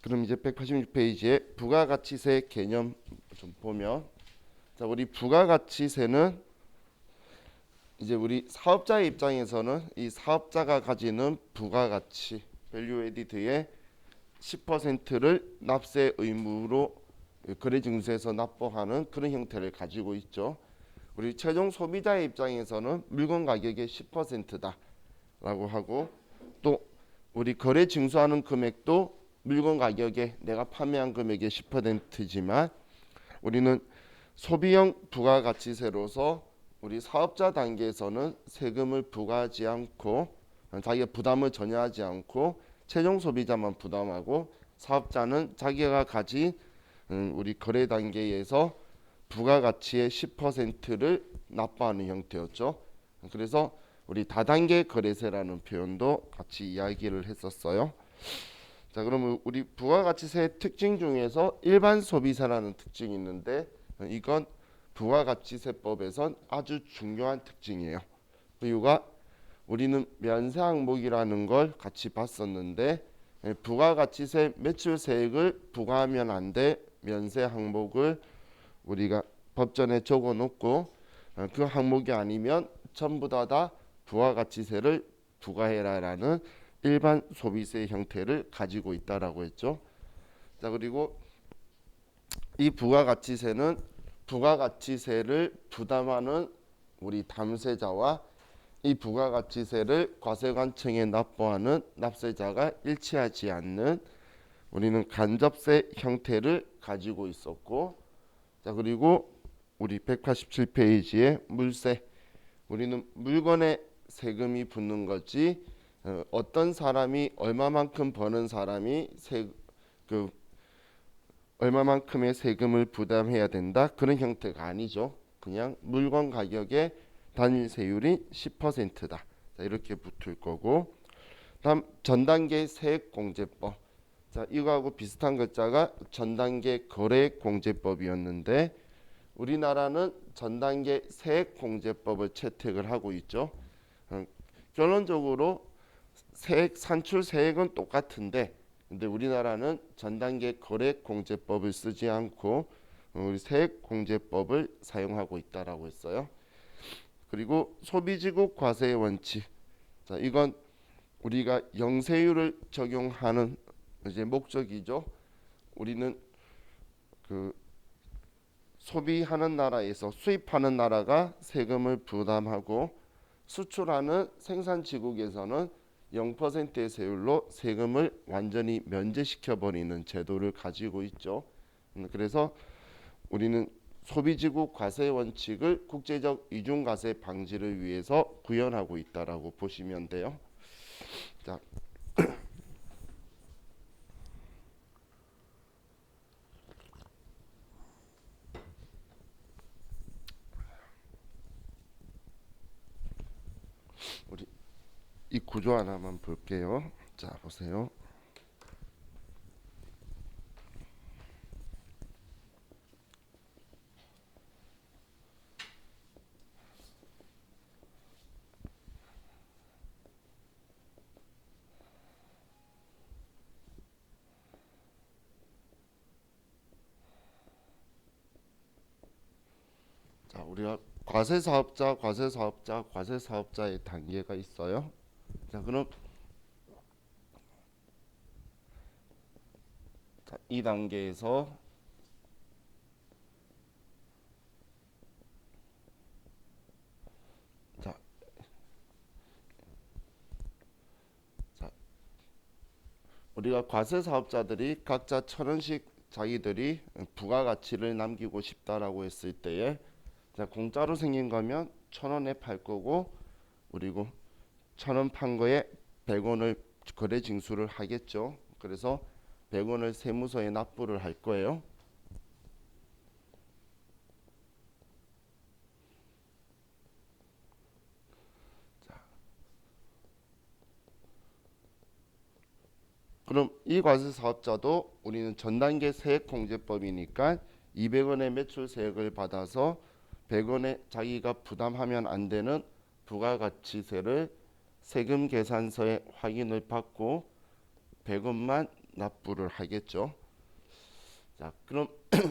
그럼 이제 186페이지에 부가가치세 개념 좀 보면, 자, 우리 부가가치세는 이제 우리 사업자의 입장에서는 이 사업자가 가지는 부가가치 밸류 에디드의 10%를 납세 의무로 거래증서에서 납부하는 그런 형태를 가지고 있죠. 우리 최종 소비자의 입장에서는 물건 가격의 10%다라고 하고, 또 우리 거래 징수하는 금액도 물건 가격에 내가 판매한 금액의 10%지만 우리는 소비형 부가가치세로서 우리 사업자 단계에서는 세금을 부과하지 않고 자기가 부담을 전혀 하지 않고 최종 소비자만 부담하고, 사업자는 자기가 가진 우리 거래 단계에서 부가가치의 10%를 납부하는 형태였죠. 그래서 우리 다단계 거래세라는 표현도 같이 이야기를 했었어요. 자, 그러면 우리 부가가치세의 특징 중에서 일반 소비세라는 특징이 있는데, 이건 부가가치세법에선 아주 중요한 특징이에요. 그 이유가 우리는 면세 항목이라는 걸 같이 봤었는데, 부가가치세 매출세액을 부과하면 안 돼 면세 항목을 우리가 법전에 적어 놓고, 그 항목이 아니면 전부 다 부가가치세를 부과해라라는 일반 소비세 형태를 가지고 있다라고 했죠. 자, 그리고 이 부가가치세는 부가가치세를 부담하는 우리 담세자와 이 부가가치세를 과세관청에 납부하는 납세자가 일치하지 않는 우리는 간접세 형태를 가지고 있었고, 자, 그리고 우리 187페이지에 물세, 우리는 물건에 세금이 붙는 거지 어떤 사람이 얼마만큼 버는 사람이 그 얼마만큼의 세금을 부담해야 된다 그런 형태가 아니죠. 그냥 물건 가격의 단일 세율이 10%다. 자, 이렇게 붙을 거고, 다음 전단계 세액공제법. 자, 이거하고 비슷한 글자가 전단계 거래공제법이었는데 우리나라는 전단계 세액공제법을 채택을 하고 있죠. 결론적으로 세액 산출 세액은 똑같은데, 근데 우리나라는 전단계 거래공제법을 쓰지 않고 우리 세액공제법을 사용하고 있다라고 했어요. 그리고 소비지국 과세의 원칙. 자, 이건 우리가 영세율을 적용하는 이제 목적이죠. 우리는 그 소비하는 나라에서 수입하는 나라가 세금을 부담하고 수출하는 생산지국에서는 0%의 세율로 세금을 완전히 면제시켜 버리는 제도를 가지고 있죠. 그래서 우리는 소비지국 과세 원칙을 국제적 이중과세 방지를 위해서 구현하고 있다라고 보시면 돼요. 자, 우리 이 구조 하나만 볼게요. 자, 보세요. 자, 우리가 과세사업자의 단계가 있어요. 자, 그럼 자, 이 단계에서 자, 자, 우리가 과세사업자들이 각자 1,000원씩 자기들이 부가가치를 남기고 싶다라고 했을 때에, 자, 공짜로 생긴 거면 1,000원에 팔 거고, 그리고 1,000원 판 거에 100원을 거래 징수를 하겠죠. 그래서 100원을 세무서에 납부를 할 거예요. 그럼 이 과세 사업자도 우리는 전단계 세액공제법이니까 200원의 매출 세액을 받아서 100원에 자기가 부담하면 안 되는 부가가치세를 세금 계산서에 확인을 받고 100원만 납부를 하겠죠. 자, 그럼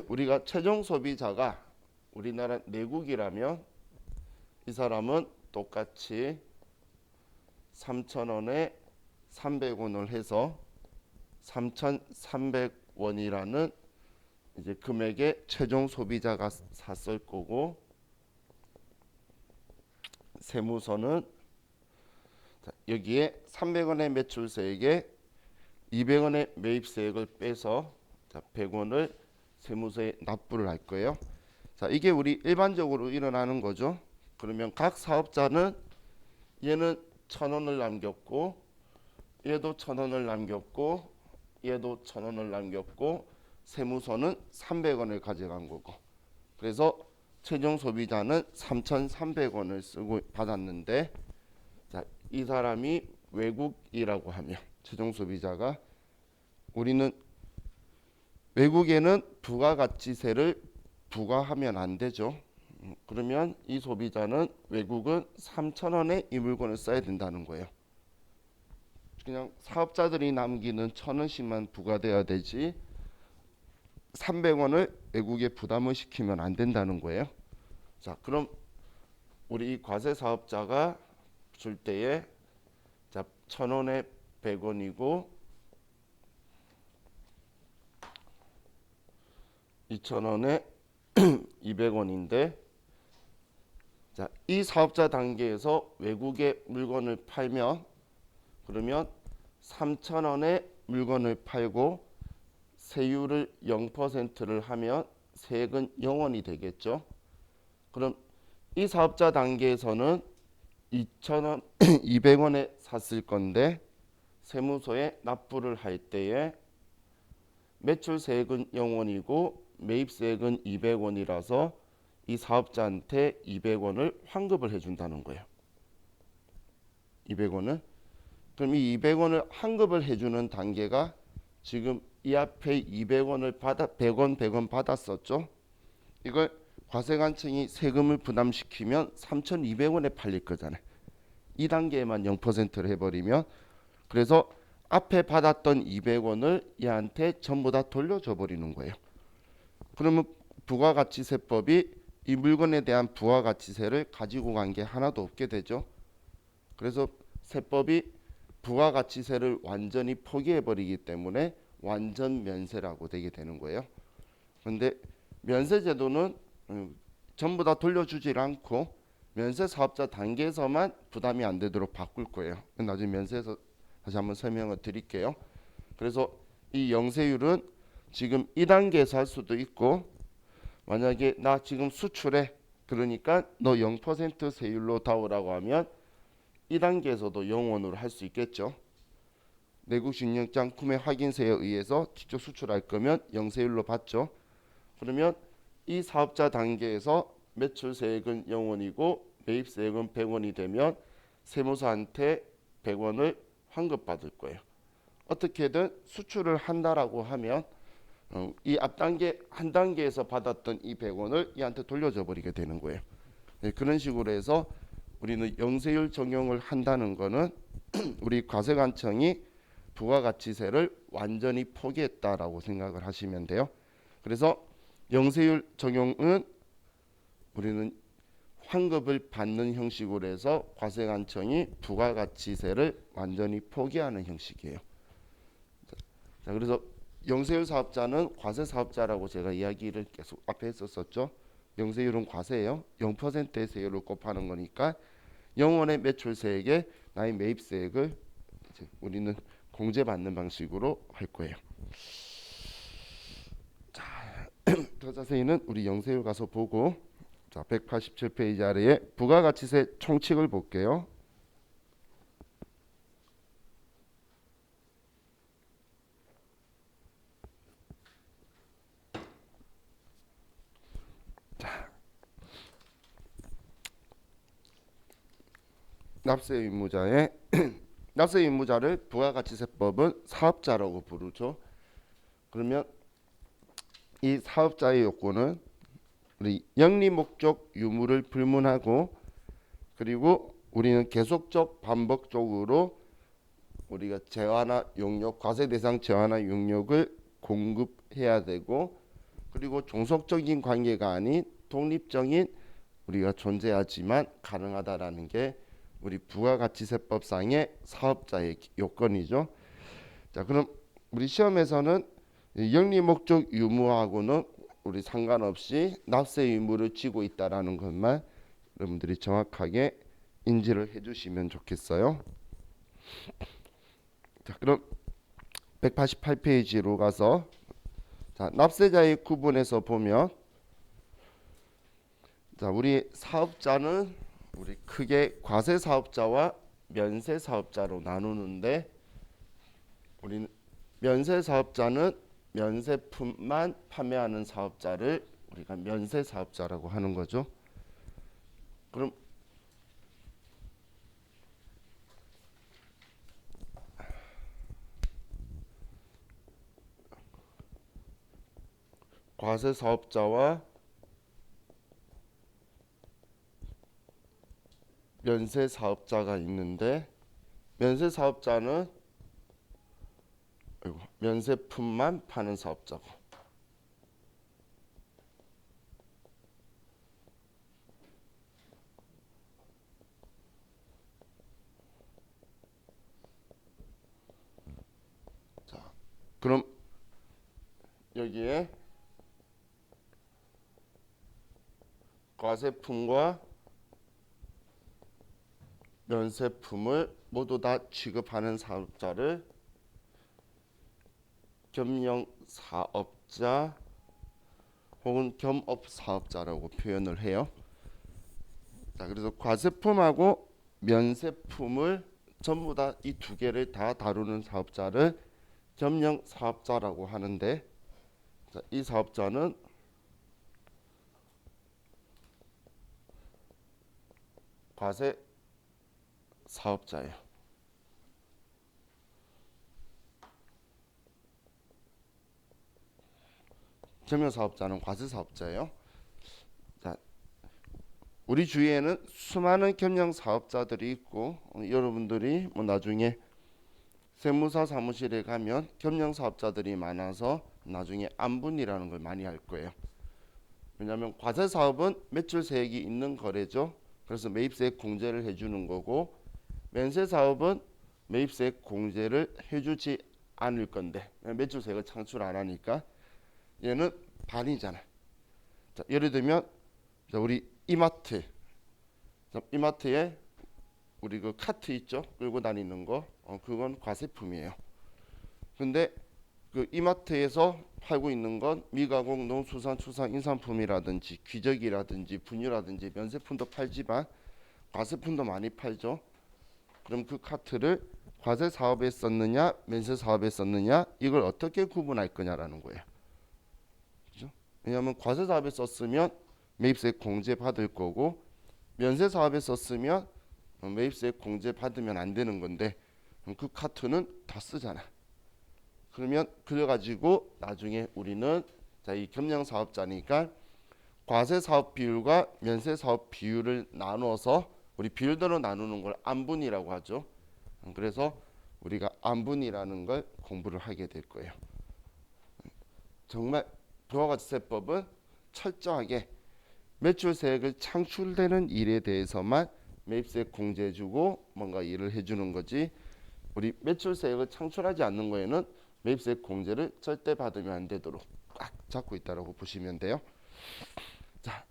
우리가 최종 소비자가 우리나라 내국이라면 이 사람은 똑같이 3,000원에 300원을 해서 3,300원이라는 이제 금액의 최종 소비자가 샀을 거고, 세무서는 여기에 300원의 매출세액에 200원의 매입세액을 빼서 100원을 세무서에 납부를 할 거예요. 자, 이게 우리 일반적으로 일어나는 거죠. 그러면 각 사업자는 얘는 1,000원을 남겼고, 얘도 1,000원을 남겼고, 얘도 1,000원을 남겼고, 세무서는 300원을 가져간 거고, 그래서 최종 소비자는 3,300원을 쓰고 받았는데, 자, 이 사람이 외국이라고 하면 최종 소비자가, 우리는 외국에는 부가가치세를 부과하면 안 되죠. 그러면 이 소비자는 외국은 3,000원에 이 물건을 써야 된다는 거예요. 그냥 사업자들이 남기는 1,000원씩만 부과돼야 되지 300원을 외국에 부담을 시키면 안 된다는 거예요. 자, 그럼 우리 과세 사업자가 줄 때에, 자, 1,000원에 100원이고 2,000원에 200원인데, 자, 이 사업자 단계에서 외국에 물건을 팔면, 그러면 3,000원에 물건을 팔고 세율을 0%를 하면 세액은 0원이 되겠죠. 그럼 이 사업자 단계에서는 2,000원, 200원에 샀을 건데 세무서에 납부를 할 때에 매출세액은 0원이고 매입세액은 200원이라서 이 사업자한테 200원을 환급을 해준다는 거예요. 200원을. 그럼 이 200원을 환급을 해주는 단계가 지금 이 앞에 200원을 100원 받았었죠. 이걸 과세관청이 세금을 부담시키면 3,200원에 팔릴 거잖아요. 이 단계에만 0%를 해버리면, 그래서 앞에 받았던 200원을 얘한테 전부 다 돌려줘 버리는 거예요. 그러면 부가가치세법이 이 물건에 대한 부가가치세를 가지고 간 게 하나도 없게 되죠. 그래서 세법이 부가가치세를 완전히 포기해 버리기 때문에 완전 면세라고 되게 되는 거예요. 그런데 면세제도는 전부 다 돌려주질 않고 면세 사업자 단계에서만 부담이 안 되도록 바꿀 거예요. 나중에 면세에서 다시 한번 설명을 드릴게요. 그래서 이 영세율은 지금 2단계에서 할 수도 있고, 만약에 나 지금 수출해, 그러니까 너 0% 세율로 다오라고 하면 2단계에서도 0원으로 할 수 있겠죠. 내국 신용장 구매 확인세에 의해서 직접 수출할 거면 영세율로 받죠. 그러면 이 사업자 단계에서 매출세액은 0원이고 매입세액은 100원이 되면 세무서한테 100원을 환급받을 거예요. 어떻게든 수출을 한다라고 하면 이 앞단계 한 단계에서 받았던 이 100원을 얘한테 돌려줘 버리게 되는 거예요. 네, 그런 식으로 해서 우리는 영세율 적용을 한다는 거는 우리 과세관청이 부가가치세를 완전히 포기했다라고 생각을 하시면 돼요. 그래서 영세율 적용은 우리는 환급을 받는 형식으로 해서 과세관청이 부가가치세를 완전히 포기하는 형식이에요. 자, 그래서 영세율 사업자는 과세 사업자라고 제가 이야기를 계속 앞에 했었었죠. 영세율은 과세예요. 0%의 세율을 곱하는 거니까 0원의 매출세액에 나의 매입세액을 우리는 공제받는 방식으로 할 거예요. 자, 더 자세히는 우리 영세율 가서 보고, 자, 187페이지 아래에 부가가치세 총칙을 볼게요. 납세 의무자의 납세 의무자를 부가가치세법은 사업자라고 부르죠. 그러면 이 사업자의 요건은 우리 영리 목적 유무를 불문하고, 그리고 우리는 계속적 반복적으로 우리가 재화나 용역, 과세 대상 재화나 용역을 공급해야 되고, 그리고 종속적인 관계가 아닌 독립적인 우리가 존재하지만 가능하다라는 게 우리 부가가치세법상의 사업자의 요건이죠. 자, 그럼 우리 시험에서는 영리 목적 유무하고는 우리 상관없이 납세 의무를 지고 있다라는 것만 여러분들이 정확하게 인지를 해주시면 좋겠어요. 자, 그럼 188페이지로 가서 자, 납세자의 구분에서 보면 자, 우리 사업자는 우리 크게 과세 사업자와 면세 사업자로 나누는데 우리는 면세 사업자는 면세품만 판매하는 사업자를 우리가 면세 사업자라고 하는 거죠. 그럼 과세 사업자와 면세 사업자가 있는데 면세 사업자는 면세품만 파는 사업자고 자, 그럼 여기에 과세품과 면세품을 모두 다 취급하는 사업자를 겸용사업자 혹은 겸업사업자라고 표현을 해요. 자, 그래서 과세품하고 면세품을 전부 다 이 두 개를 다 다루는 사업자를 겸용사업자라고 하는데 자, 이 사업자는 과세 사업자예요. 겸용사업자는 과세 사업자예요. 자, 우리 주위에는 수많은 겸용사업자들이 있고 여러분들이 뭐 나중에 세무사 사무실에 가면 겸용사업자들이 많아서 나중에 안분이라는 걸 많이 할 거예요. 왜냐하면 과세 사업은 매출세액이 있는 거래죠. 그래서 매입세액 공제를 해주는 거고 면세 사업은 매입세액 공제를 해주지 않을 건데 매출세액을 창출 안 하니까 얘는 반이잖아. 자, 예를 들면 자, 우리 이마트, 자, 이마트에 우리 그 카트 있죠? 끌고 다니는 거, 그건 과세품이에요. 근데 그 이마트에서 팔고 있는 건 미가공, 농수산축산 인산품이라든지 귀저귀라든지 분유라든지 면세품도 팔지만 과세품도 많이 팔죠. 그럼 그 카트를 과세 사업에 썼느냐 면세 사업에 썼느냐 이걸 어떻게 구분할 거냐라는 거예요. 그죠? 왜냐하면 과세 사업에 썼으면 매입세액 공제 받을 거고 면세 사업에 썼으면 매입세액 공제 받으면 안 되는 건데 그럼 그 카트는 다 쓰잖아. 그러면 그래가지고 나중에 우리는 자, 이 겸용 사업자니까 과세 사업 비율과 면세 사업 비율을 나눠서 우리 비율대로 나누는 걸 안분이라고 하죠. 그래서 우리가 안분이라는 걸 공부를 하게 될 거예요. 정말 부가가치세법은 철저하게 매출세액을 창출되는 일에 대해서만 매입세액 공제해주고 뭔가 일을 해주는 거지 우리 매출세액을 창출하지 않는 거에는 매입세액 공제를 절대 받으면 안 되도록 꽉 잡고 있다고 보시면 돼요. 자,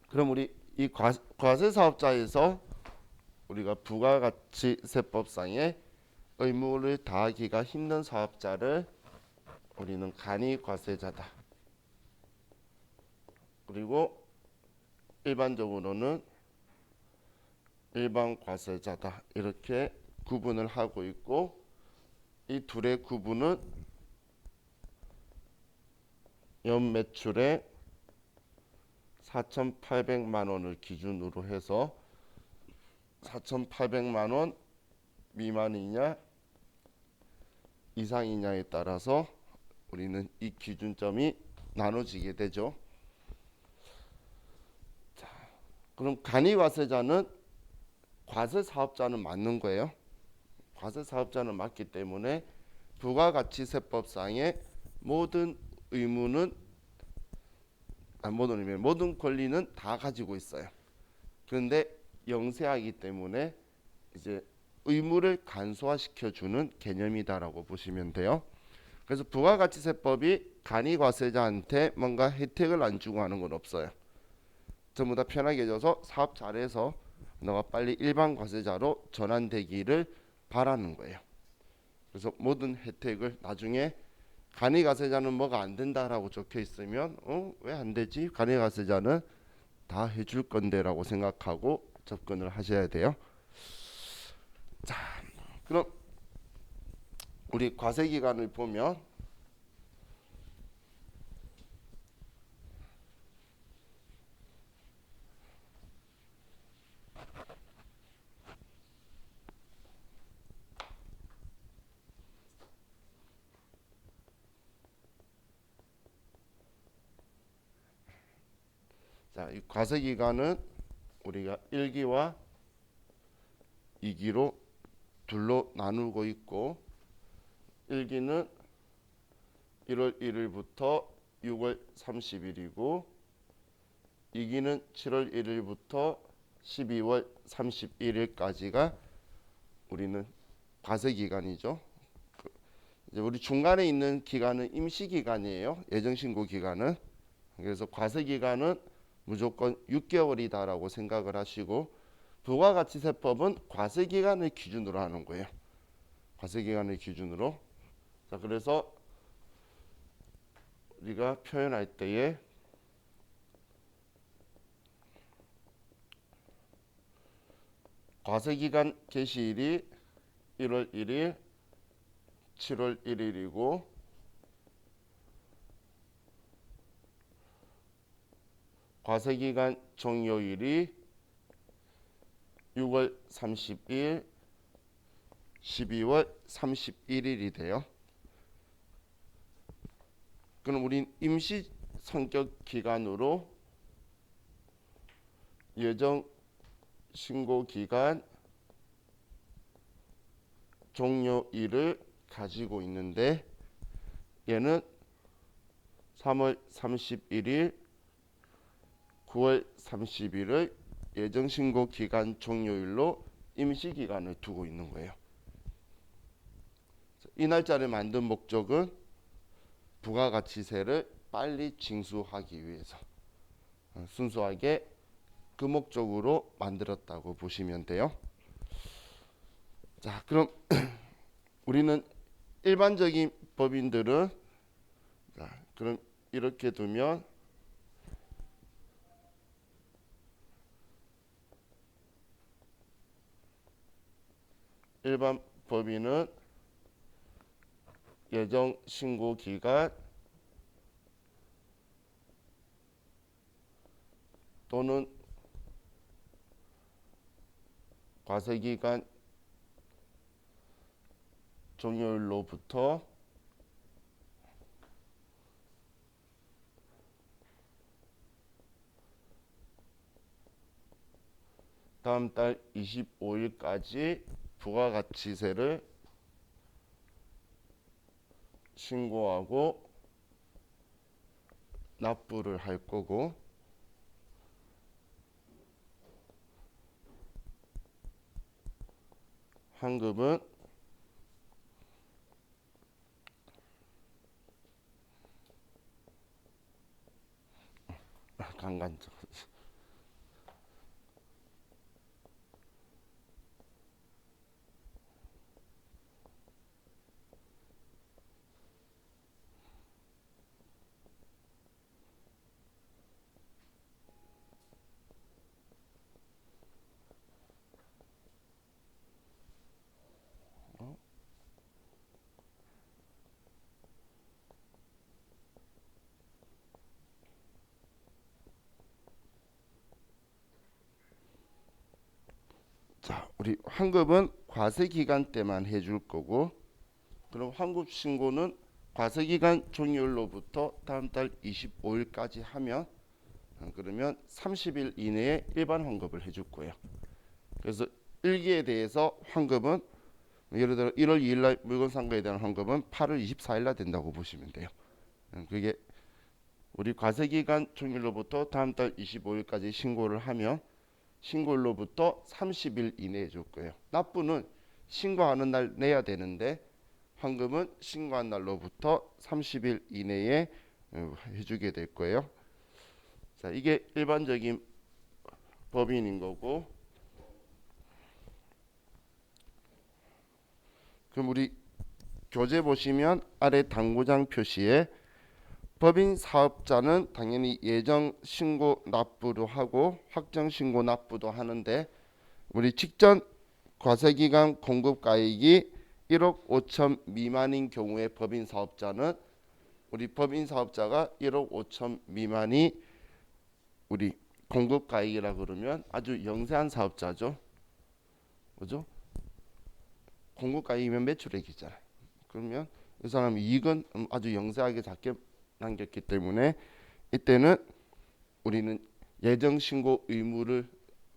그럼 우리 이 과세 사업자에서 우리가 부가가치세법상의 의무를 다하기가 힘든 사업자를 우리는 간이과세자다. 그리고 일반적으로는 일반과세자다. 이렇게 구분을 하고 있고 이 둘의 구분은 연매출의 4,800만 원을 기준으로 해서 4,800만 원 미만이냐 이상이냐에 따라서 우리는 이 기준점이 나눠지게 되죠. 자, 그럼 간이과세자는 과세 사업자는 맞는 거예요. 과세 사업자는 맞기 때문에 부가가치세법상의 모든 의무는 모든 권리는 다 가지고 있어요. 그런데 영세하기 때문에 이제 의무를 간소화시켜 주는 개념이다라고 보시면 돼요. 그래서 부가가치세법이 간이과세자한테 뭔가 혜택을 안 주고 하는 건 없어요. 전부 다 편하게 해줘서 사업 잘해서 너가 빨리 일반 과세자로 전환되기를 바라는 거예요. 그래서 모든 혜택을 나중에 간이과세자는 뭐가 안 된다라고 적혀 있으면 왜 안 되지? 간이과세자는 다 해줄 건데라고 생각하고 접근을 하셔야 돼요. 자, 그럼 우리 과세기간을 보면 자, 이 과세기간은 우리가 1기와 2기로 둘로 나누고 있고 1기는 1월 1일부터 6월 30일이고 2기는 7월 1일부터 12월 31일까지가 우리는 과세기간이죠. 이제 우리 중간에 있는 기간은 임시기간이에요. 예정신고 기간은. 그래서 과세기간은 무조건 6개월이다라고 생각을 하시고 부가가치세법은 과세기간을 기준으로 하는 거예요. 과세기간을 기준으로. 자, 그래서 우리가 표현할 때에 과세기간 개시일이 1월 1일, 7월 1일이고 과세기간 종료일이 6월 30일, 12월 31일이 돼요. 그럼 우린 임시 성격 기간으로 예정 신고 기간 종료일을 가지고 있는데 얘는 3월 31일, 9월 30일을 예정 신고 기간 종료일로 임시 기간을 두고 있는 거예요. 이 날짜를 만든 목적은 부가가치세를 빨리 징수하기 위해서 순수하게 그 목적으로 만들었다고 보시면 돼요. 자, 그럼 우리는 일반적인 법인들은 자, 그럼 이렇게 두면 일반 법인은 예정 신고 기간 또는 과세기간 종료일로부터 다음 달 25일까지 부가가치세를 신고하고 납부를 할 거고 환급은 강간적 자, 우리 환급은 과세 기간 때만 해줄 거고 그럼 환급 신고는 과세 기간 종료일로부터 다음 달 25일까지 하면 그러면 30일 이내에 일반 환급을 해줄 거예요. 그래서 1기에 대해서 환급은 예를 들어 1월 2일 날 물건 산 거에 대한 환급은 8월 24일 날 된다고 보시면 돼요. 그게 우리 과세기간 종일로부터 다음 달 25일까지 신고를 하면 신고일로부터 30일 이내에 줄 거예요. 납부는 신고하는 날 내야 되는데 환급은 신고한 날로부터 30일 이내에 해주게 될 거예요. 자, 이게 일반적인 법인인 거고, 그럼 우리 교재 보시면 아래 당구장 표시에 법인 사업자는 당연히 예정 신고 납부도 하고 확정 신고 납부도 하는데, 우리 직전 과세기간 공급가액이 1억 5천 미만인 경우에 법인 사업자는, 우리 법인 사업자가 1억 5천 미만이 우리 공급가액이라 그러면 아주 영세한 사업자죠. 그죠? 공급가액이면 매출액이잖아요. 그러면 이 사람 이익은 아주 영세하게 작게 남겼기 때문에 이때는 우리는 예정 신고 의무를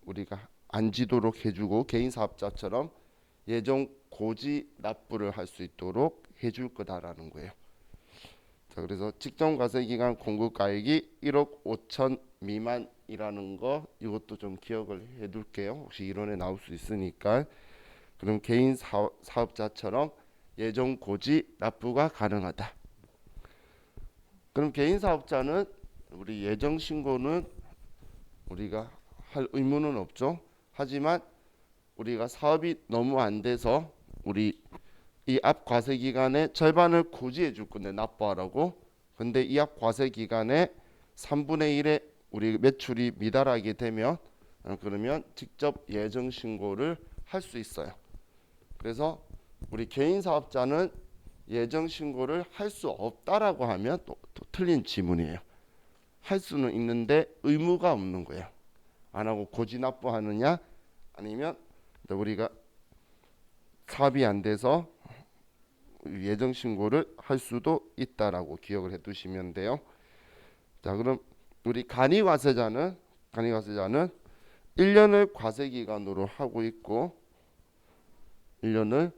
우리가 안 지도록 해주고 개인 사업자처럼 예정 고지 납부를 할 수 있도록 해줄 거다라는 거예요. 자, 그래서 직전 과세기간 공급가액이 1억 5천 미만이라는 거 이것도 좀 기억을 해둘게요. 혹시 이론에 나올 수 있으니까. 그럼 개인 사업자처럼 예정 고지 납부가 가능하다. 그럼 개인 사업자는 우리 예정 신고는 우리가 할 의무는 없죠. 하지만 우리가 사업이 너무 안 돼서 우리 이 앞 과세 기간의 절반을 고지해 줄 건데 납부하라고. 근데 이 앞 과세 기간에 3분의 1의 우리 매출이 미달하게 되면 그러면 직접 예정 신고를 할 수 있어요. 그래서 우리 개인 사업자는 예정 신고를 할 수 없다라고 하면 또 틀린 지문이에요. 할 수는 있는데 의무가 없는 거예요. 안 하고 고지 납부하느냐, 아니면 우리가 사업이 안 돼서 예정 신고를 할 수도 있다라고 기억을 해 두시면 돼요. 자, 그럼 우리 간이과세자는 1년을 과세 기간으로 하고 있고 1년을,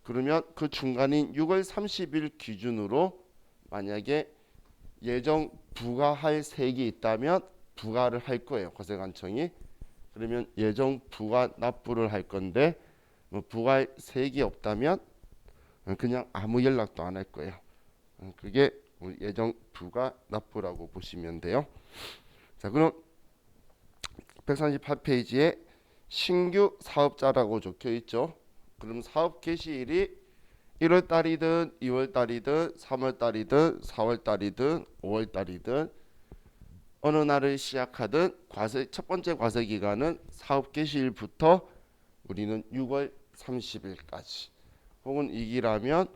그러면 그 중간인 6월 30일 기준으로 만약에 예정 부과할 세액이 있다면 부과를 할 거예요. 과세관청이. 그러면 예정 부과 납부를 할 건데 부과할 세액이 없다면 그냥 아무 연락도 안 할 거예요. 그게 예정 부과 납부라고 보시면 돼요. 자, 그럼 138페이지에 신규 사업자라고 적혀 있죠. 그럼 사업 개시일이 1월 달이든 2월 달이든 3월 달이든 4월 달이든 5월 달이든 어느 날을 시작하든 첫 번째 과세 기간은 사업 개시일부터 우리는 6월 30일까지, 혹은 이기라면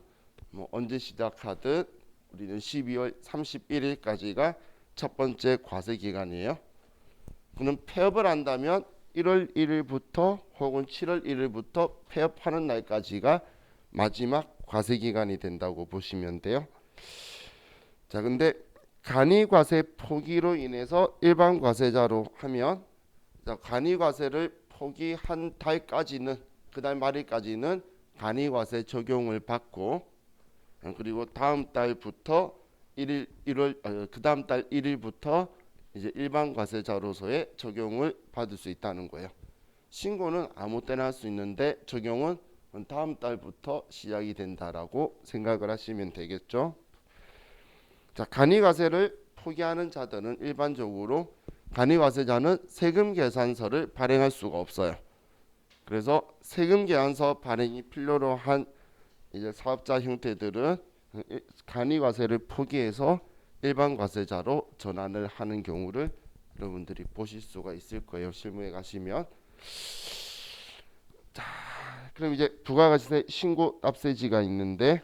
언제 시작하든 우리는 12월 31일까지가 첫 번째 과세 기간이에요. 그럼 폐업을 한다면 1월 1일부터 혹은 7월 1일부터 폐업하는 날까지가 마지막 과세 기간이 된다고 보시면 돼요. 자, 근데 간이과세 포기로 인해서 일반 과세자로 하면, 자, 간이과세를 포기한 달까지는, 그달 말일까지는 간이과세 적용을 받고, 그리고 다음 달부터 그 다음 달 1일부터 이제 일반 과세자로서의 적용을 받을 수 있다는 거예요. 신고는 아무 때나 할 수 있는데 적용은 다음 달부터 시작이 된다라고 생각을 하시면 되겠죠. 자, 간이과세를 포기하는 자들은 일반적으로 간이과세자는 세금 계산서를 발행할 수가 없어요. 그래서 세금 계산서 발행이 필요로 한 이제 사업자 형태들은 간이과세를 포기해서 일반 과세자로 전환을 하는 경우를 여러분들이 보실 수가 있을 거예요. 실무에 가시면. 자, 그럼 이제 부가가치세 신고 납세지가 있는데,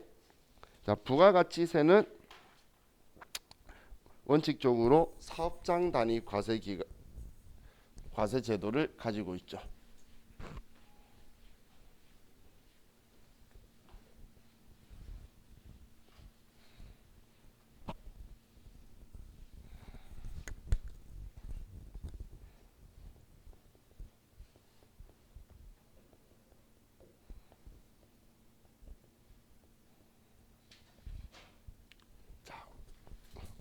자, 부가가치세는 원칙적으로 사업장 단위 과세 제도를 가지고 있죠.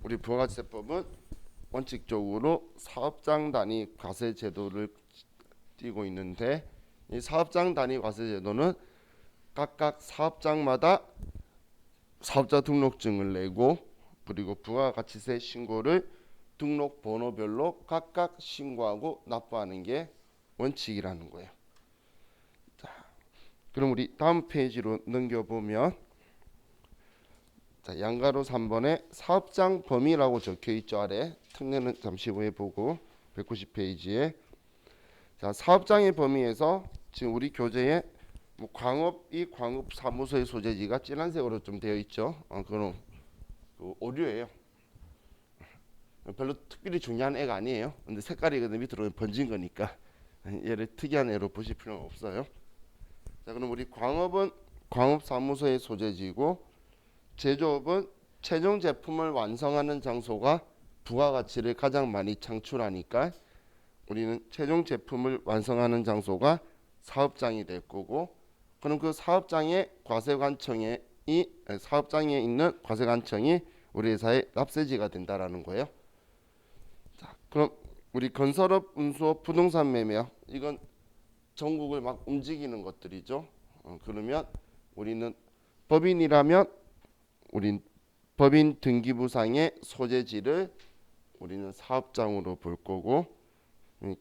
우리 부가가치세법은 원칙적으로 사업장 단위 과세 제도를 띄고 있는데, 이 사업장 단위 과세 제도는 각각 사업장마다 사업자 등록증을 내고, 그리고 부가가치세 신고를 등록 번호별로 각각 신고하고 납부하는 게 원칙이라는 거예요. 자, 그럼 우리 다음 페이지로 넘겨보면, 자, 양가로 3번에 사업장 범위라고 적혀 있죠. 아래 특례는 잠시 후에 보고 190페이지에, 자, 사업장의 범위에서 지금 우리 교재에 뭐 광업이 광업사무소의 소재지가 진한색으로 좀 되어 있죠. 그럼 그 오류예요. 별로 특별히 중요한 애가 아니에요. 근데 색깔이 밑으로 번진 거니까 얘를 특이한 애로 보실 필요는 없어요. 자, 그럼 우리 광업은 광업사무소의 소재지고, 제조업은 최종 제품을 완성하는 장소가 부가가치를 가장 많이 창출하니까 우리는 최종 제품을 완성하는 장소가 사업장이 될 거고, 그럼 그 사업장의 과세관청에 사업장에 있는 과세관청이 우리 회사의 납세지가 된다라는 거예요. 자, 그럼 우리 건설업, 운수업, 부동산 매매, 이건 전국을 막 움직이는 것들이죠. 그러면 우리는 법인이라면 우린 법인 등기부상의 소재지를 우리는 사업장으로 볼 거고,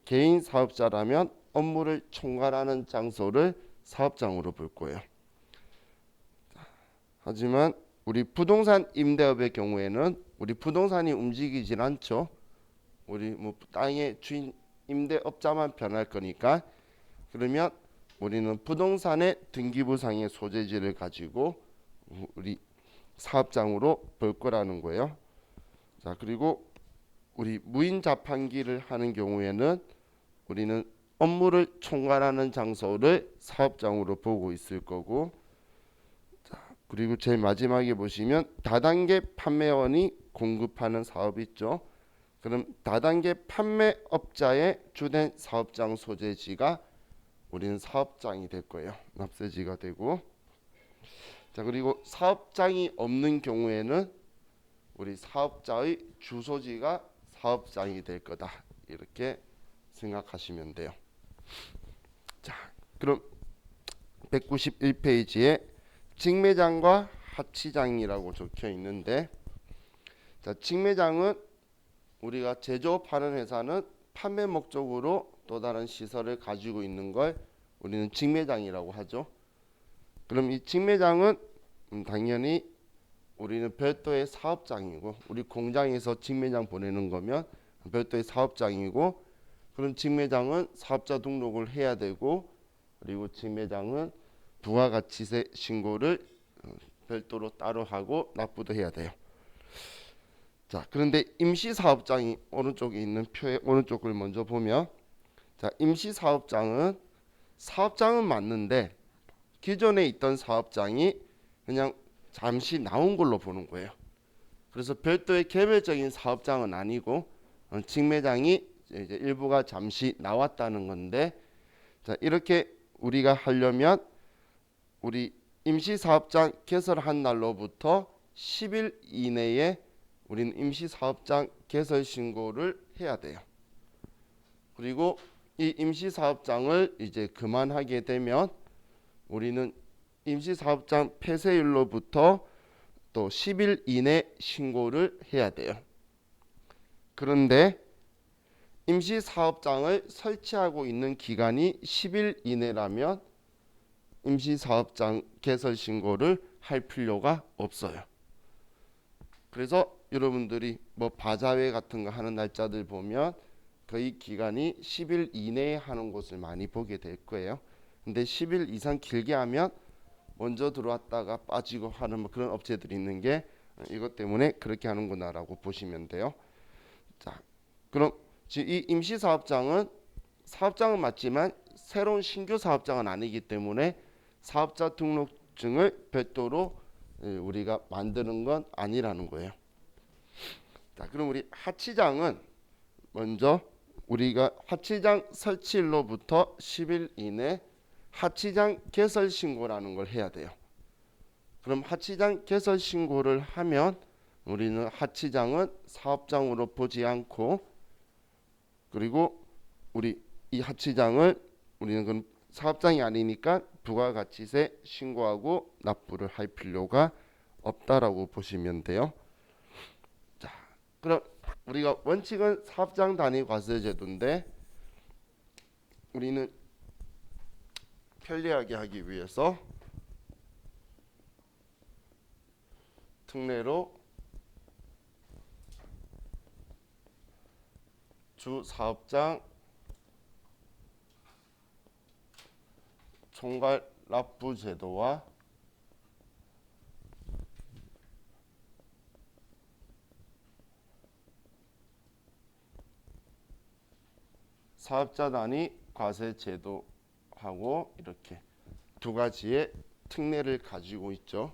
개인 사업자라면 업무를 총괄하는 장소를 사업장으로 볼 거예요. 하지만 우리 부동산 임대업의 경우에는 우리 부동산이 움직이질 않죠. 우리 뭐 땅의 주인 임대업자만 변할 거니까, 그러면 우리는 부동산의 등기부상의 소재지를 가지고 우리 사업장으로 볼 거라는 거예요. 자, 그리고 우리 무인 자판기를 하는 경우에는 우리는 업무를 총괄하는 장소를 사업장으로 보고 있을 거고, 자, 그리고 제일 마지막에 보시면 다단계 판매원이 공급하는 사업이 있죠. 그럼 다단계 판매업자의 주된 사업장 소재지가 우리는 사업장이 될 거예요. 납세지가 되고, 자, 그리고 사업장이 없는 경우에는 우리 사업자의 주소지가 사업장이 될 거다, 이렇게 생각하시면 돼요. 자, 그럼 191페이지에 직매장과 하치장이라고 적혀 있는데, 자, 직매장은 우리가 제조업하는 회사는 판매 목적으로 또 다른 시설을 가지고 있는 걸 우리는 직매장이라고 하죠. 그럼 이 직매장은 당연히 우리는 별도의 사업장이고, 우리 공장에서 직매장 보내는 거면 별도의 사업장이고, 그런 직매장은 사업자 등록을 해야 되고, 그리고 직매장은 부가가치세 신고를 별도로 따로 하고 납부도 해야 돼요. 자, 그런데 임시사업장이 오른쪽에 있는 표의 오른쪽을 먼저 보면, 자, 임시사업장은 사업장은 맞는데 기존에 있던 사업장이 그냥 잠시 나온 걸로 보는 거예요. 그래서 별도의 개별적인 사업장은 아니고 직매장이 이제 일부가 잠시 나왔다는 건데, 자, 이렇게 우리가 하려면 우리 임시사업장 개설한 날로부터 10일 이내에 우리는 임시사업장 개설 신고를 해야 돼요. 그리고 이 임시사업장을 이제 그만하게 되면 우리는 임시사업장 폐쇄일로부터 또 10일 이내 신고를 해야 돼요. 그런데 임시사업장을 설치하고 있는 기간이 10일 이내라면 임시사업장 개설 신고를 할 필요가 없어요. 그래서 여러분들이 뭐 바자회 같은 거 하는 날짜들 보면 거의 기간이 10일 이내에 하는 곳을 많이 보게 될 거예요. 근데 10일 이상 길게 하면 먼저 들어왔다가 빠지고 하는 뭐 그런 업체들이 있는 게 이것 때문에 그렇게 하는구나라고 보시면 돼요. 자, 그럼 이 임시사업장은 사업장은 맞지만 새로운 신규 사업장은 아니기 때문에 사업자 등록증을 별도로 우리가 만드는 건 아니라는 거예요. 자, 그럼 우리 하치장은 먼저 우리가 하치장 설치일로부터 10일 이내 하치장 개설 신고라는 걸 해야 돼요. 그럼 하치장 개설 신고를 하면 우리는 하치장은 사업장으로 보지 않고, 그리고 우리 이 하치장을 우리는 그럼 사업장이 아니니까 부가가치세 신고하고 납부를 할 필요가 없다라고 보시면 돼요. 자, 그럼 우리가 원칙은 사업장 단위 과세 제도인데 우리는 편리하게 하기 위해서 특례로 주 사업장 총괄 납부 제도와 사업자 단위 과세 제도하고 이렇게 두 가지의 특례를 가지고 있죠.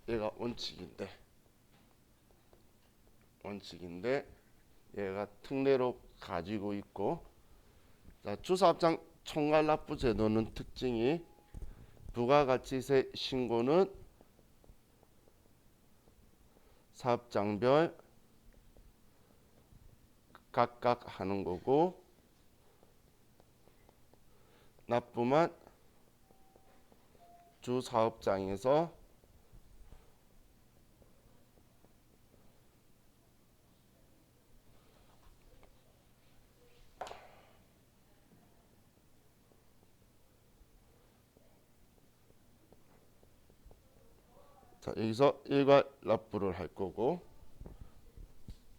얘가 원칙인데 얘가 특례로 가지고 있고, 자, 주사업장 총괄납부 제도는 특징이 부가가치세 신고는 사업장별 각각 하는 거고 납부만 주사업장에서 자, 여기서 일괄 납부를 할 거고,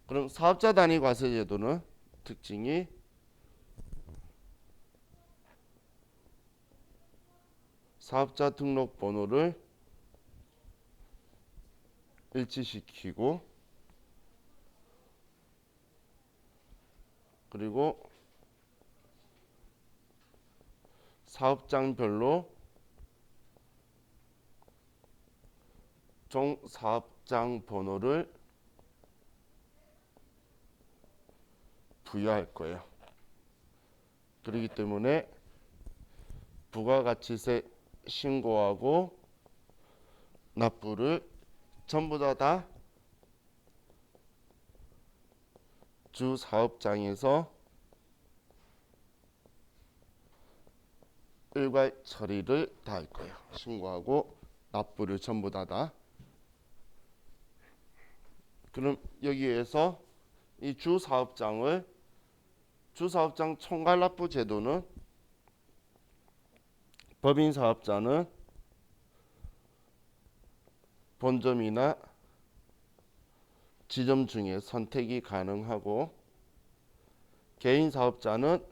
그럼 사업자 단위 과세 제도는 특징이 사업자 등록번호를 일치시키고 그리고 사업장별로 종사업장 번호를 부여할 거예요. 그렇기 때문에 부가가치세 신고하고 납부를 전부 다 주사업장에서 일괄 처리를 다 할 거예요. 신고하고 납부를 전부 다. 그럼 여기에서 이 주사업장 총괄납부 제도는 법인사업자는 본점이나 지점 중에 선택이 가능하고 개인사업자는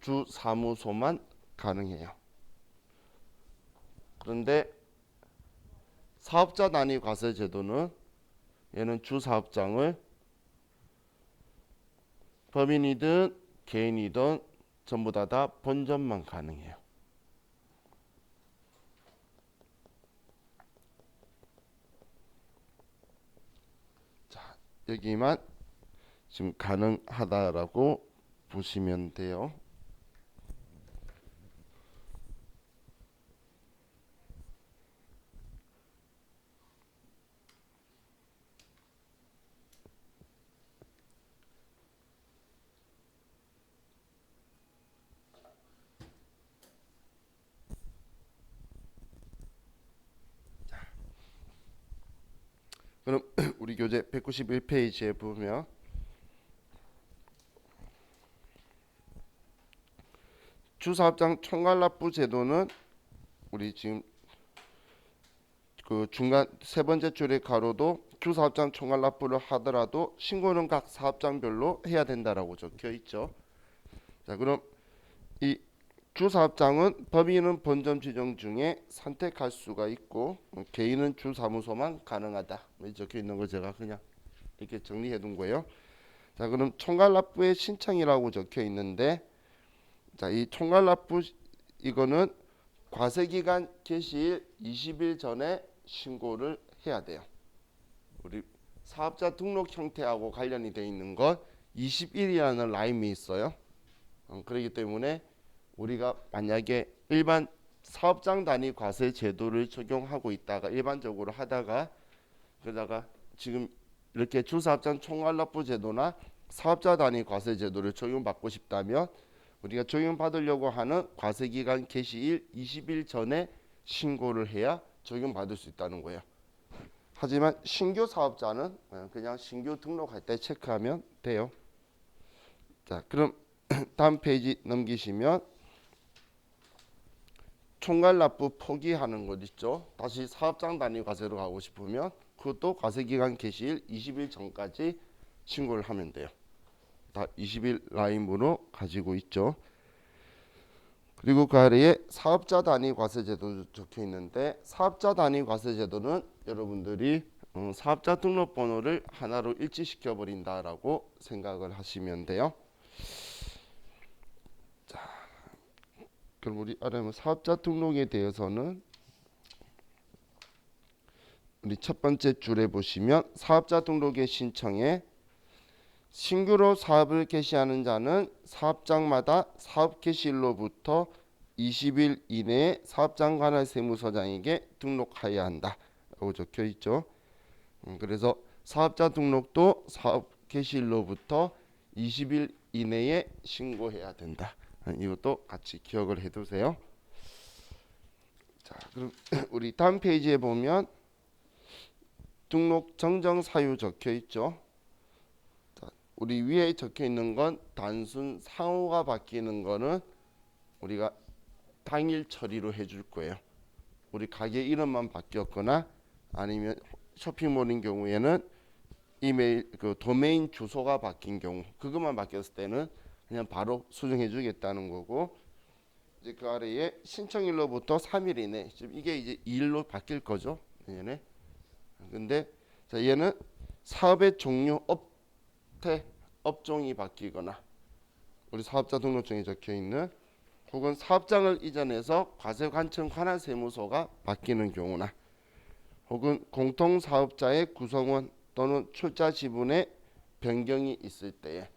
주사무소만 가능해요. 그런데 사업자 단위 과세 제도는 얘는 주사업장을 법인이든 개인이든 전부 다 본점만 가능해요. 자, 여기만 지금 가능하다라고 보시면 돼요. 그럼 우리 교재 191페이지에 보면 주사업장 총괄납부 제도는 우리 지금 그 중간 세 번째 줄의 가로도 주사업장 총괄납부를 하더라도 신고는 각 사업장별로 해야 된다라고 적혀 있죠. 자, 그럼 이 주사업장은 법인은 본점 지정 중에 선택할 수가 있고 개인은 주사무소만 가능하다. 적혀 있는 거 제가 그냥 이렇게 정리해 둔 거예요. 자, 그럼 총괄납부의 신청이라고 적혀 있는데, 자, 이 총괄납부 이거는 과세기간 개시일 20일 전에 신고를 해야 돼요. 우리 사업자 등록 형태하고 관련이 돼 있는 건 20일이라는 라인이 있어요. 그렇기 때문에 우리가 만약에 일반 사업장 단위 과세 제도를 적용하고 있다가 일반적으로 하다가 그러다가 지금 이렇게 주사업장 총괄납부 제도나 사업자 단위 과세 제도를 적용받고 싶다면 우리가 적용받으려고 하는 과세기간 개시일 20일 전에 신고를 해야 적용받을 수 있다는 거예요. 하지만 신규 사업자는 그냥 신규 등록할 때 체크하면 돼요. 자, 그럼 다음 페이지 넘기시면 총괄납부 포기하는 것 있죠. 다시 사업장 단위 과세로 가고 싶으면 그것도 과세기간 개시일 20일 전까지 신고를 하면 돼요. 다 20일 라인으로 가지고 있죠. 그리고 그 아래에 사업자 단위 과세 제도도 적혀 있는데 사업자 단위 과세 제도는 여러분들이 사업자 등록번호를 하나로 일치시켜 버린다라고 생각을 하시면 돼요. 자, 그럼 우리 아래 사업자 등록에 대해서는 우리 첫 번째 줄에 보시면 사업자 등록의 신청에 신규로 사업을 개시하는 자는 사업장마다 사업 개시일로부터 20일 이내에 사업장 관할 세무서장에게 등록하여야 한다라고 적혀 있죠. 그래서 사업자 등록도 사업 개시일로부터 20일 이내에 신고해야 된다. 이것도 같이 기억을 해두세요. 자, 그럼 우리 다음 페이지에 보면 등록 정정 사유 적혀 있죠. 우리 위에 적혀 있는 건 단순 상호가 바뀌는 거는 우리가 당일 처리로 해줄 거예요. 우리 가게 이름만 바뀌었거나 아니면 쇼핑몰인 경우에는 이메일 그 도메인 주소가 바뀐 경우 그것만 바뀌었을 때는 그냥 바로 수정해 주겠다는 거고 이제 그 아래에 신청일로부터 3일 이내 지금 이게 이제 2일로 바뀔 거죠. 얘네. 근데 자 얘는 사업의 종류 업종이 바뀌거나 우리 사업자 등록증에 적혀 있는 혹은 사업장을 이전해서 과세관청 관할세무서가 바뀌는 경우나 혹은 공통사업자의 구성원 또는 출자 지분의 변경이 있을 때에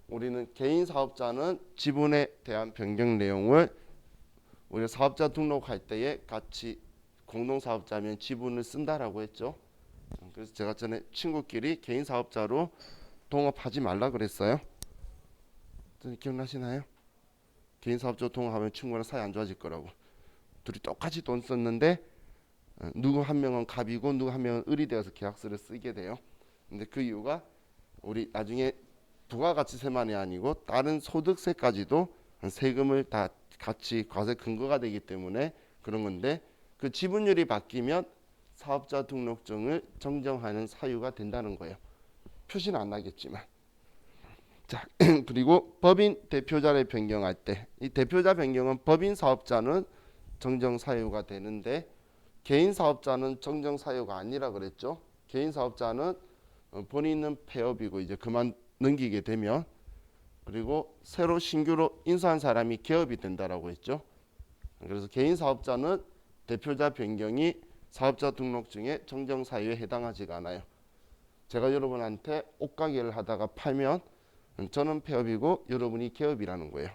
우리는 개인 사업자는 지분에 대한 변경 내용을 우리 사업자 등록할 때에 같이 공동사업자면 지분을 쓴다라고 했죠. 그래서 제가 전에 친구끼리 개인 사업자로 동업하지 말라 그랬어요. 기억나시나요? 개인 사업자 동업하면 친구랑 사이 안 좋아질 거라고. 둘이 똑같이 돈 썼는데 누구 한 명은 갑이고 누구 한 명은 을이 되어서 계약서를 쓰게 돼요. 근데 그 이유가 우리 나중에 부가가치세만이 아니고 다른 소득세까지도 세금을 다 같이 과세 근거가 되기 때문에 그런 건데 그 지분율이 바뀌면 사업자 등록증을 정정하는 사유가 된다는 거예요. 표시는 안 나겠지만. 자, 그리고 법인 대표자를 변경할 때 이 대표자 변경은 법인 사업자는 정정 사유가 되는데 개인 사업자는 정정 사유가 아니라 그랬죠. 개인 사업자는 본인은 폐업이고 이제 그만 넘기게 되면 그리고 새로 신규로 인수한 사람이 개업이 된다라고 했죠. 그래서 개인 사업자는 대표자 변경이 사업자 등록증의 정정 사유에 해당하지가 않아요. 제가 여러분한테 옷가게를 하다가 팔면 저는 폐업이고 여러분이 개업이라는 거예요.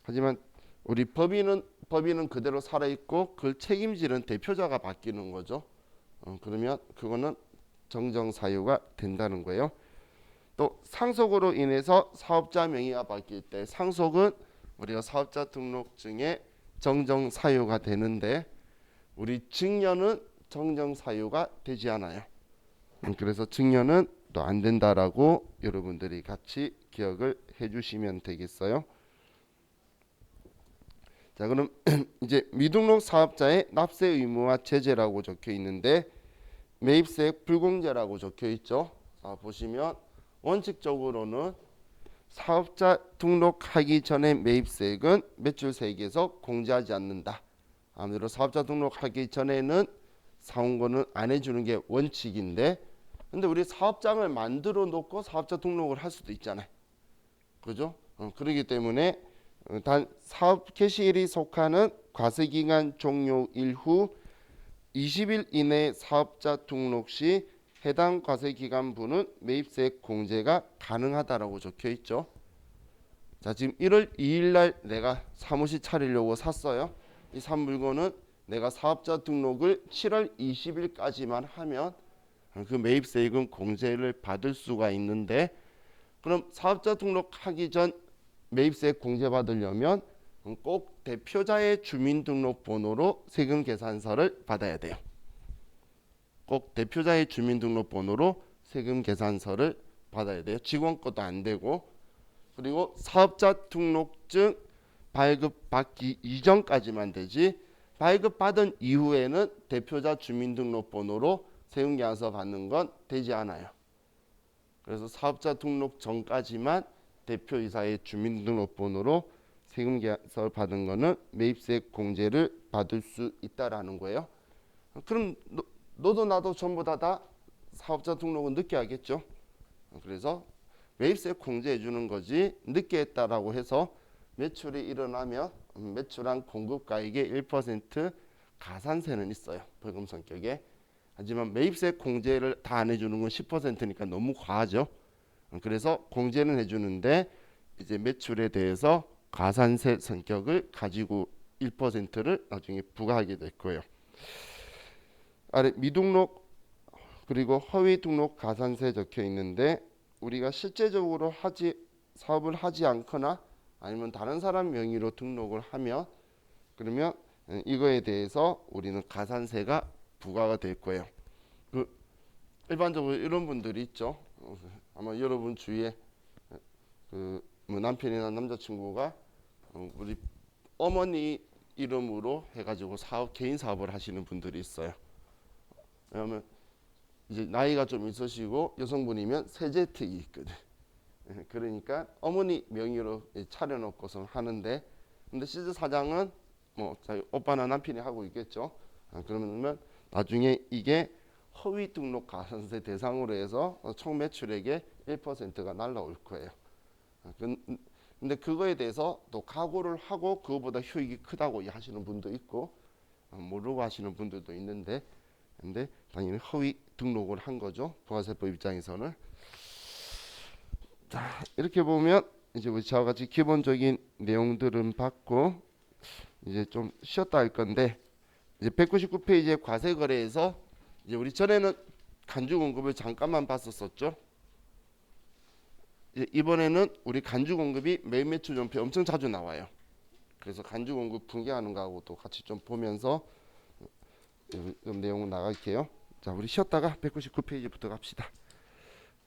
하지만 우리 법인은 그대로 살아있고 그걸 책임지는 대표자가 바뀌는 거죠. 그러면 그거는 정정 사유가 된다는 거예요. 또 상속으로 인해서 사업자 명의가 바뀔 때 상속은 우리가 사업자 등록증의 정정 사유가 되는데 우리 증여는 정정 사유가 되지 않아요. 그래서 증여는 또 안 된다라고 여러분들이 같이 기억을 해주시면 되겠어요. 자, 그럼 이제 미등록 사업자의 납세 의무와 제재라고 적혀 있는데 매입세액 불공제라고 적혀 있죠. 자, 보시면 원칙적으로는 사업자 등록하기 전에 매입세액은 매출세액에서 공제하지 않는다. 아무래도 사업자 등록하기 전에는 상원거는 안 해주는 게 원칙인데 근데 우리 사업장을 만들어 놓고 사업자 등록을 할 수도 있잖아요. 그죠? 그렇기 때문에 단 사업 개시일이 속하는 과세기간 종료일 후 20일 이내 사업자 등록 시 해당 과세기간분은 매입세액 공제가 가능하다라고 적혀 있죠. 자, 지금 1월 2일 날 내가 사무실 차리려고 샀어요. 이 산 물건은 내가 사업자 등록을 7월 20일까지만 하면 그 매입세액은 공제를 받을 수가 있는데, 그럼 사업자 등록하기 전 매입세액 공제 받으려면 꼭 대표자의 주민등록번호로 세금 계산서를 받아야 돼요. 꼭 대표자의 주민등록번호로 세금 계산서를 받아야 돼요. 직원 것도 안 되고. 그리고 사업자 등록증 발급받기 이전까지만 되지, 발급받은 이후에는 대표자 주민등록번호로 세금계산서 받는 건 되지 않아요. 그래서 사업자 등록 전까지만 대표이사의 주민등록번호로 세금계산서를 받은 거는 매입세액 공제를 받을 수 있다라는 거예요. 그럼 너도 나도 전부 다 사업자 등록은 늦게 하겠죠. 그래서 매입세 공제해 주는 거지, 늦게 했다라고 해서 매출이 일어나면 매출한 공급가액의 1% 가산세는 있어요. 벌금 성격에. 하지만 매입세 공제를 다 안 해주는 건 10%니까 너무 과하죠. 그래서 공제는 해주는데 이제 매출에 대해서 가산세 성격을 가지고 1%를 나중에 부과하게 될 거예요. 아래 미등록 그리고 허위 등록 가산세 적혀 있는데, 우리가 실제적으로 사업을 하지 않거나 아니면 다른 사람 명의로 등록을 하면, 그러면 이거에 대해서 우리는 가산세가 부과가 될 거예요. 일반적으로 이런 분들이 있죠. 아마 여러분 주위에 뭐 남편이나 남자친구가 우리 어머니 이름으로 해가지고 개인 사업을 하시는 분들이 있어요. 왜냐하면 이제 나이가 좀 있으시고 여성분이면 세제특이 있거든. 그러니까 어머니 명의로 차려놓고서 하는데, 근데 시즈 사장은 뭐 자기 오빠나 남편이 하고 있겠죠. 그러면 나중에 이게 허위 등록 가산세 대상으로 해서 총 매출액의 1%가 날라올 거예요. 근데 그거에 대해서 또 각오를 하고 그거보다 효익이 크다고 하시는 분도 있고 모르고 하시는 분들도 있는데, 근데 당연히 허위 등록을 한 거죠. 부가세법 입장에서는. 자, 이렇게 보면 이제 우리 저와 같이 기본적인 내용들은 봤고, 이제 좀 쉬었다 할 건데, 이제 199페이지의 과세거래에서 이제 우리 전에는 간주공급을 잠깐만 봤었었죠. 이번에는 우리 간주공급이 매입매출 전표에 엄청 자주 나와요. 그래서 간주공급 분개하는 거하고도 같이 좀 보면서 내용을 나갈게요. 자, 우리 쉬었다가 199페이지부터 갑시다.